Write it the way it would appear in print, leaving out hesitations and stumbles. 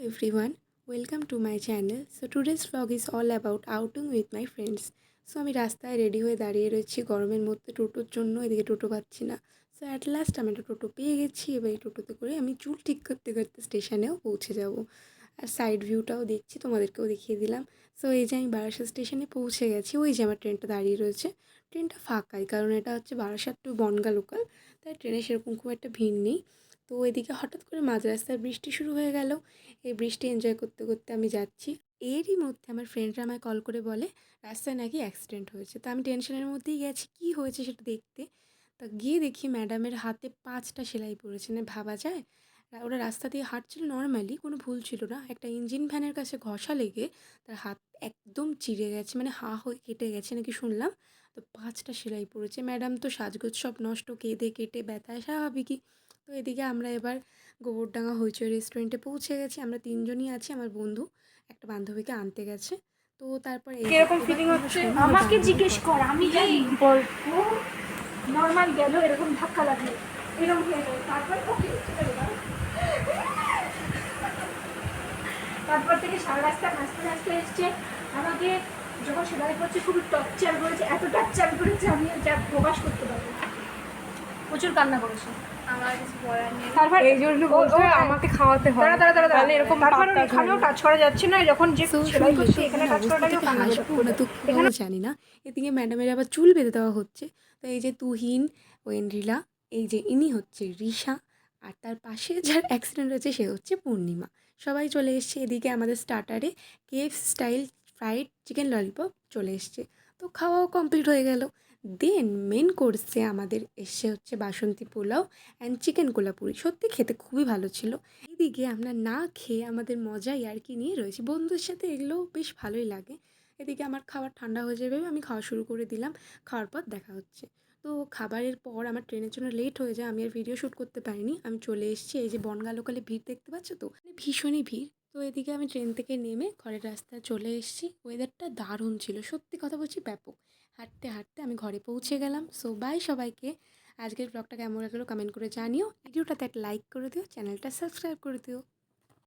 everyone, welcome to my channel. So today's vlog is all about outing with my friends. So আমি রাস্তায় ready হয়ে দাঁড়িয়ে রয়েছি গরমের মধ্যে টোটোর জন্য, এদিকে টোটো পাচ্ছি না। সো অ্যাট লাস্ট আমি একটা টোটো পেয়ে গেছি। এবার এই টোটোতে করে আমি চুল ঠিক করতে করতে স্টেশনেও পৌঁছে যাব। আর সাইড ভিউটাও দেখছি, তোমাদেরকেও দেখিয়ে দিলাম। সো এই যে আমি বারাসাত স্টেশনে পৌঁছে গেছি, ওই যে আমার ট্রেনটা দাঁড়িয়ে রয়েছে। ট্রেনটা ফাঁকাই, কারণ এটা হচ্ছে বারাসাত টু বনগাঁ লোকাল, তাই ট্রেনে সেরকম খুব একটা ভিড় নেই। তো এদিকে হঠাৎ করে মাঝ রাস্তায় বৃষ্টি শুরু হয়ে গেল। এই বৃষ্টি এনজয় করতে করতে আমি যাচ্ছি। এরই মধ্যে আমার ফ্রেন্ডরা আমায় কল করে বলে রাস্তায় নাকি অ্যাক্সিডেন্ট হয়েছে। তো আমি টেনশনের মধ্যেই গেছি কী হয়েছে সেটা দেখতে। তা গিয়ে দেখি ম্যাডামের হাতে 5টা সেলাই পড়েছে। না ভাবা যায়, ওরা রাস্তা দিয়ে হাঁটছিল নর্মালি, কোনো ভুল ছিল না। একটা ইঞ্জিন ভ্যানের কাছে ঘষা লেগে তার হাত একদম চিড়ে গেছে, মানে হা হয়ে কেটে গেছে নাকি শুনলাম। তো 5টা সেলাই পড়েছে। ম্যাডাম তো সাজগোজ সব নষ্ট, কেঁদে কেটে ব্যথায় স্বাভাবিকই। তো এদিকে আমরা এবার গোবরডাঙ্গা হইচই রেস্টুরেন্টে পৌঁছে গেছি। আমরা 3জনই আছি, আমার বন্ধু একটা বান্ধবীকে আনতে গেছে। তো তারপর এই কিরকম ফিলিং হচ্ছে আমাকে জিজ্ঞেস কর, আমি জানি। বলবো নর্মাল গেল এরকম ধাক্কা লাগলো, এরকম হয়ে গেল, তারপর ওকে তারপর থেকে সারা রাস্তা নাচতে নাচতে এসছে। আমাকে যখন সেলাই করছে খুবই টর্চার করেছে, এত টর্চার করেছে আমি যা প্রকাশ করতে পারবো না। প্রচুর কান্না করেছে। আমার কিছু বলার নেই। তারপর এই জন্য বলতে হয় আমাকে খাওয়াতে হয়। তাহলে এরকম তারপর পাক্কা এখানেও ঝরবে। টাচ করা যাচ্ছে না, যখন যে সো সেলাই শুনলে করছে তো এখানে মানে টাচ অবস্থা করাটাকেও থেকে কান্না হাসবো না দুঃখও জানি না। এদিকে ম্যাডামের আবার চুল বেঁধে দেওয়া হচ্ছে। তো এই যে তুহিন, ওয়েন্ড্রিলা, এই যে ইনি হচ্ছে রিশা, আর তার পাশে যার অ্যাক্সিডেন্ট হয়েছে সে হচ্ছে পূর্ণিমা। সবাই চলে এসছে। এদিকে আমাদের স্টার্টারে KFC style fried chicken lollipop চলে এসছে। তো খাওয়াও কমপ্লিট হয়ে গেল। দেন মেন কোর্সে আমাদের এসছে হচ্ছে বাসন্তী পোলাও অ্যান্ড চিকেন কোলাপুরি। সত্যি খেতে খুবই ভালো ছিল। এদিকে আমরা না খেয়ে আমাদের মজাই আর কি নিয়ে রয়েছি। বন্ধুদের সাথে এগুলো বেশ ভালোই লাগে। এদিকে আমার খাবার ঠান্ডা হয়ে যাবে, আমি খাওয়া শুরু করে দিলাম। খাওয়ার পর দেখা হচ্ছে। তো খাবারের পর আমার ট্রেনের জন্য লেট হয়ে যায়, আমি আর ভিডিও শ্যুট করতে পারিনি। আমি চলে এসেছি। এই যে বনগাঁ লোকালে ভিড় দেখতে পাচ্ছ তো, মানে ভীষণই ভিড়। তো এদিকে আমি ট্রেন থেকে নেমে ঘরের রাস্তায় চলে এসেছি। ওয়েদারটা দারুণ ছিল, সত্যি কথা বলছি ব্যাপক। হাঁটতে হাঁটতে আমি ঘরে পৌঁছে গেলাম। সো বাই সবাইকে। আজকের ব্লগটা কেমন লাগলো কমেন্ট করে জানিও। ভিডিওটাতে একটা লাইক করে দিও, চ্যানেলটা সাবস্ক্রাইব করে দিও।